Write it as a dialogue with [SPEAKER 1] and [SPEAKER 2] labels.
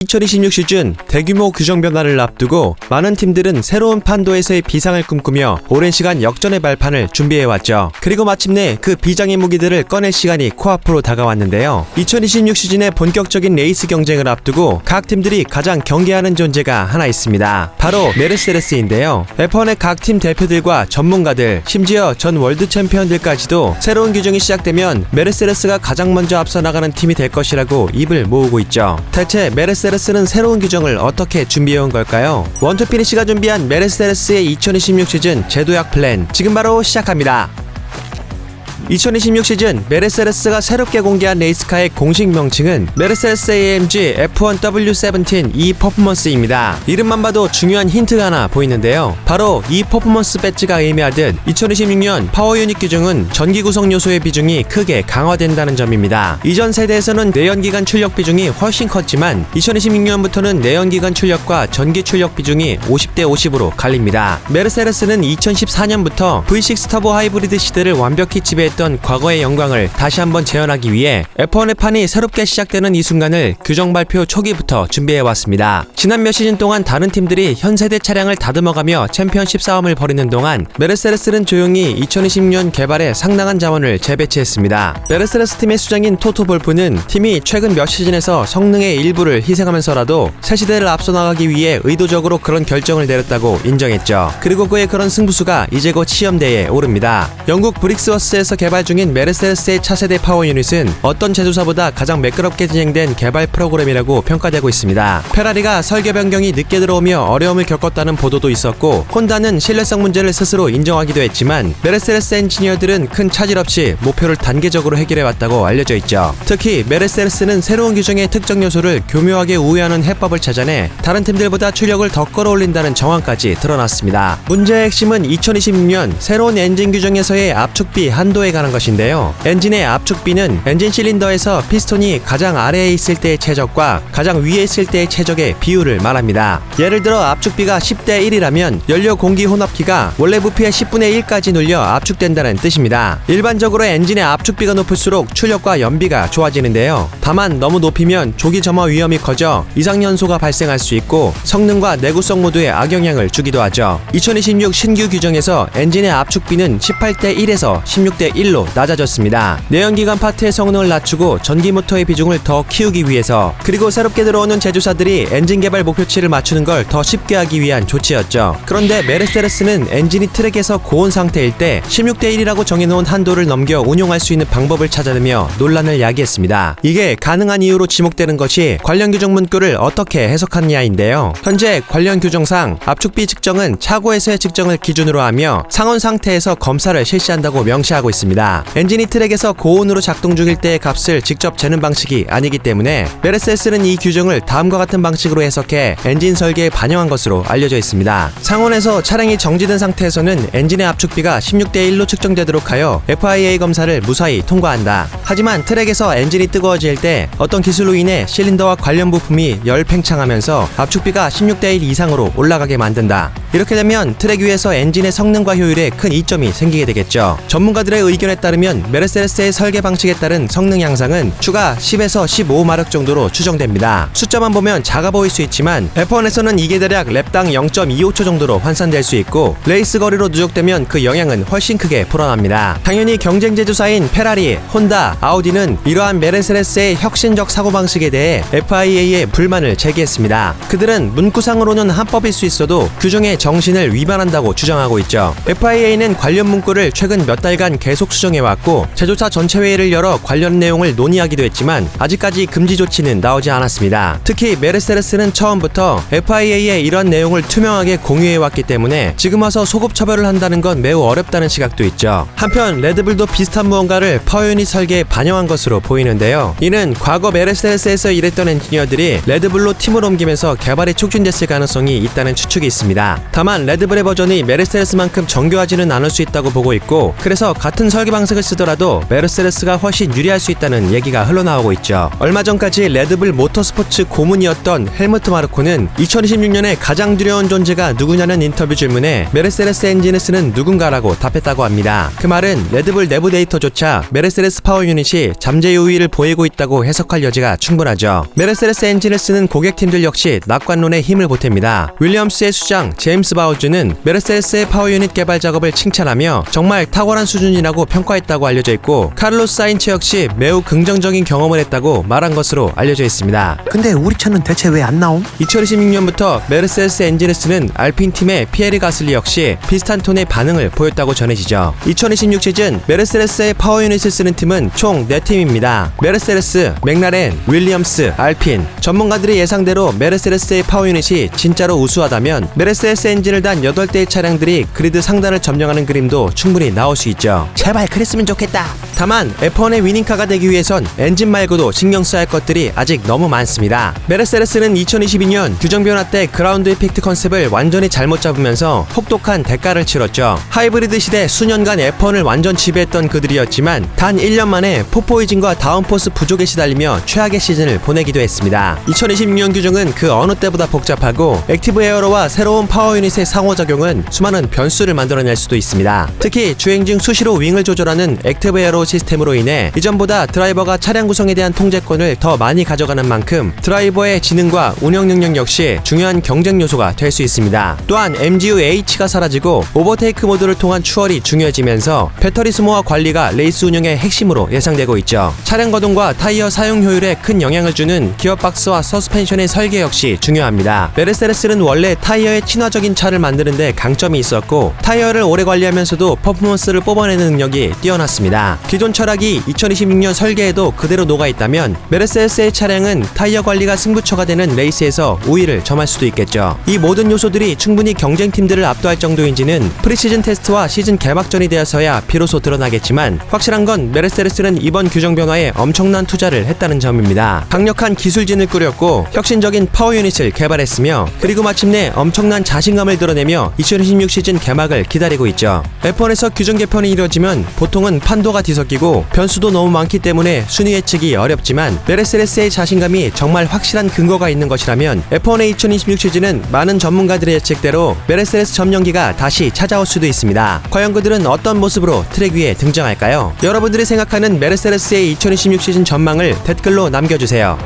[SPEAKER 1] 2026 시즌 대규모 규정 변화를 앞두고 많은 팀들은 새로운 판도에서의 비상을 꿈꾸며 오랜 시간 역전의 발판을 준비해왔죠. 그리고 마침내 그 비장의 무기들을 꺼낼 시간이 코앞으로 다가왔는데요. 2026 시즌의 본격적인 레이스 경쟁을 앞두고 각 팀들이 가장 경계하는 존재가 하나 있습니다. 바로 메르세데스인데요. F1의 각 팀 대표들과 전문가들, 심지어 전 월드 챔피언들까지도 새로운 규정이 시작되면 메르세데스가 가장 먼저 앞서 나가는 팀이 될 것이라고 입을 모으고 있죠. 대체 메르세데스는 새로운 규정을 어떻게 준비해온 걸까요? 원투피니시가 준비한 메르세데스의 2026 시즌 제도약 플랜 지금 바로 시작합니다. 2026 시즌 메르세데스가 새롭게 공개한 레이스카의 공식 명칭은 메르세데스 AMG F1 W17 E 퍼포먼스입니다. 이름만 봐도 중요한 힌트가 하나 보이는데요. 바로 이 퍼포먼스 배지가 의미하듯 2026년 파워 유닛 규정은 전기 구성 요소의 비중이 크게 강화된다는 점입니다. 이전 세대에서는 내연기관 출력 비중이 훨씬 컸지만 2026년부터는 내연기관 출력과 전기 출력 비중이 50대 50으로 갈립니다. 메르세데스는 2014년부터 V6 터보 하이브리드 시대를 완벽히 지배했던 과거의 영광을 다시 한번 재현하기 위해 F1의 판이 새롭게 시작되는 이 순간을 규정 발표 초기부터 준비해왔습니다. 지난 몇 시즌 동안 다른 팀들이 현 세대 차량을 다듬어가며 챔피언십 싸움을 벌이는 동안 메르세데스는 조용히 2026년 개발에 상당한 자원을 재배치했습니다. 메르세데스 팀의 수장인 토토 볼프는 팀이 최근 몇 시즌에서 성능의 일부를 희생하면서라도 새 시대를 앞서 나가기 위해 의도적으로 그런 결정을 내렸다고 인정했죠. 그리고 그의 그런 승부수가 이제 곧 시험대에 오릅니다. 영국 브릭스워스에서 개발 중인 메르세데스의 차세대 파워 유닛은 어떤 제조사보다 가장 매끄럽게 진행된 개발 프로그램이라고 평가되고 있습니다. 페라리가 설계 변경이 늦게 들어오며 어려움을 겪었다는 보도도 있었고, 혼다는 신뢰성 문제를 스스로 인정하기도 했지만 메르세데스 엔지니어들은 큰 차질 없이 목표를 단계적으로 해결해왔다고 알려져 있죠. 특히 메르세데스는 새로운 규정의 특정 요소를 교묘하게 우회하는 해법을 찾아내 다른 팀들보다 출력을 더 끌어올린다는 정황까지 드러났습니다. 문제의 핵심은 2026년 새로운 엔진 규정에서의 압축비 한도에 관한 것인데요. 엔진의 압축비는 엔진 실린더에서 피스톤이 가장 아래에 있을 때의 최적과 가장 위에 있을 때의 최적의 비율을 말합니다. 예를 들어 압축비가 10대 1이라면 연료 공기 혼합기가 원래 부피의 10분의 1까지 눌려 압축된다는 뜻입니다. 일반적으로 엔진의 압축비가 높을수록 출력과 연비가 좋아지는데요. 다만 너무 높이면 조기 점화 위험이 커져 이상연소가 발생할 수 있고 성능과 내구성 모두에 악영향을 주기도 하죠. 2026 신규 규정에서 엔진의 압축비는 18대 1에서 16대 1로 낮아졌습니다. 내연기관 파트의 성능을 낮추고 전기모터의 비중을 더 키우기 위해서, 그리고 새롭게 들어오는 제조사들이 엔진 개발 목표치를 맞추는 걸 더 쉽게 하기 위한 조치였죠. 그런데 메르세데스는 엔진이 트랙에서 고온 상태일 때 16대 1이라고 정해놓은 한도를 넘겨 운용할 수 있는 방법을 찾아내며 논란을 야기했습니다. 이게 가능한 이유로 지목되는 것이 관련 규정 문구를 어떻게 해석하느냐인데요. 현재 관련 규정상 압축비 측정은 차고에서의 측정을 기준으로 하며 상온 상태에서 검사를 실시한다고 명시하고 있습니다. 엔진이 트랙에서 고온으로 작동 중일 때의 값을 직접 재는 방식이 아니기 때문에 메르세데스는 이 규정을 다음과 같은 방식으로 해석해 엔진 설계에 반영한 것으로 알려져 있습니다. 상온에서 차량이 정지된 상태에서는 엔진의 압축비가 16대 1로 측정되도록 하여 FIA 검사를 무사히 통과한다. 하지만 트랙에서 엔진이 뜨거워질 때 어떤 기술로 인해 실린더와 관련 부품이 열 팽창하면서 압축비가 16대 1 이상으로 올라가게 만든다. 이렇게 되면 트랙 위에서 엔진의 성능과 효율에 큰 이점이 생기게 되겠죠. 전문가들의 의견에 따르면 메르세데스의 설계 방식에 따른 성능 향상은 추가 10에서 15마력 정도로 추정됩니다. 숫자만 보면 작아 보일 수 있지만 F1에서는 이게 대략 랩당 0.25초 정도로 환산될 수 있고, 레이스 거리로 누적되면 그 영향은 훨씬 크게 불어납니다. 당연히 경쟁 제조사인 페라리, 혼다, 아우디는 이러한 메르세데스의 혁신적 사고방식에 대해 FIA에 불만을 제기했습니다. 그들은 문구상으로는 합법일 수 있어도 규정의 정신을 위반한다고 주장하고 있죠. FIA는 관련 문구를 최근 몇 달간 계속 수정해왔고, 제조사 전체 회의를 열어 관련 내용을 논의하기도 했지만 아직까지 금지 조치는 나오지 않았습니다. 특히 메르세데스는 처음부터 FIA에 이런 내용을 투명하게 공유해왔기 때문에 지금 와서 소급 처벌을 한다는 건 매우 어렵다는 시각도 있죠. 한편 레드불도 비슷한 무언가를 파워 유닛 설계에 반영한 것으로 보이는데요. 이는 과거 메르세데스에서 일했던 엔지니어들이 레드불로 팀을 옮기면서 개발이 촉진됐을 가능성이 있다는 추측이 있습니다. 다만 레드불의 버전이 메르세데스만큼 정교하지는 않을 수 있다고 보고 있고, 그래서 같은 설계 방식을 쓰더라도 메르세데스가 훨씬 유리할 수 있다는 얘기가 흘러나오고 있죠. 얼마 전까지 레드불 모터스포츠 고문이었던 헬무트 마르코는 2026년에 가장 두려운 존재가 누구냐는 인터뷰 질문에 메르세데스 엔진을 쓰는 누군가라고 답했다고 합니다. 그 말은 레드불 내부 데이터조차 메르세데스 파워 유닛이 잠재 요위를 보이고 있다고 해석할 여지가 충분하죠. 메르세데스 엔진을 쓰는 고객팀들 역시 낙관론에 힘을 보탭니다. 윌리엄스의 수장 제임스 바우즈는 메르세데스의 파워 유닛 개발 작업을 칭찬하며 정말 탁월한 수준이라고 평가했다고 알려져 있고, 카를로스 사인츠 역시 매우 긍정적인 경험을 했다고 말한 것으로 알려져 있습니다.
[SPEAKER 2] 근데 우리 차는 대체 왜 안 나옴?
[SPEAKER 1] 2026년부터 메르세데스 엔진을 쓰는 알핀 팀의 피에르 가슬리 역시 비슷한 톤의 반응을 보였다고 전해지죠. 2026 시즌 메르세데스의 파워 유닛을 쓰는 팀은 총 4팀입니다. 메르세데스, 맥라렌, 윌리엄스, 알핀. 전문가들의 예상대로 메르세데스의 파워 유닛이 진짜로 우수하다면 메르세데스 엔진을 단 8대의 차량들이 그리드 상단을 점령하는 그림도 충분히 나올 수 있죠.
[SPEAKER 2] 제발 그랬으면 좋겠다.
[SPEAKER 1] 다만 F1의 위닝카가 되기 위해선 엔진 말고도 신경 써야 할 것들이 아직 너무 많습니다. 메르세데스는 2022년 규정 변화 때 그라운드 이펙트 컨셉을 완전히 잘못 잡으면서 혹독한 대가를 치렀죠. 하이브리드 시대 수년간 F1을 완전 지배했던 그들이었지만 단 1년 만에 포포이징과 다운포스 부족에 시달리며 최악의 시즌을 보내기도 했습니다. 2026년 규정은 그 어느 때보다 복잡하고 액티브 에어로와 새로운 파워 유닛의 상호작용은 수많은 변수를 만들어낼 수도 있습니다. 특히 주행 중 수시로 윙을 조절하는 액티브 에어로 시스템으로 인해 이전보다 드라이버가 차량 구성에 대한 통제권을 더 많이 가져가는 만큼 드라이버의 지능과 운영 능력 역시 중요한 경쟁 요소가 될 수 있습니다. 또한 MGU H가 사라지고 오버테이크 모드를 통한 추월이 중요해지면서 배터리 소모와 관리가 레이스 운영의 핵심으로 예상되고 있죠. 차량 거동과 타이어 사용 효율에 큰 영향을 주는 기어박스와 서스펜션의 설계 역시 중요합니다. 메르세데스는 원래 타이어의 친화적인 차를 만드는데 강점이 있었고 타이어를 오래 관리하면서도 퍼포먼스를 뽑아내는 능력이 뛰어났습니다. 기존 철학이 2026년 설계에도 그대로 녹아있다면 메르세데스의 차량은 타이어 관리가 승부처가 되는 레이스에서 우위를 점할 수도 있겠죠. 이 모든 요소들이 충분히 경쟁팀들을 압도할 정도인지는 프리시즌 테스트와 시즌 개막전이 되어서야 비로소 드러나겠지만 확실한 건 메르세데스는 이번 규정 변화에 엄청난 투자를 했다는 점입니다. 강력한 기술진을 꾸렸고 혁신적인 파워 유닛을 개발했으며 그리고 마침내 엄청난 자신감을 드러내며 2026 시즌 개막을 기다리고 있죠. F1에서 규정 개편이 이뤄지면 보통은 판도가 뒤섞이고 변수도 너무 많기 때문에 순위 예측이 어렵지만 메르세데스의 자신감이 정말 확실한 근거가 있는 것이라면 F1의 2026 시즌은 많은 전문가들의 예측대로 메르세데스 점령기가 다시 찾아올 수도 있습니다. 과연 그들은 어떤 모습으로 트랙 위에 등장할까요? 여러분들이 생각하는 메르세데스의 2026 시즌 전망을 댓글로 남겨주세요.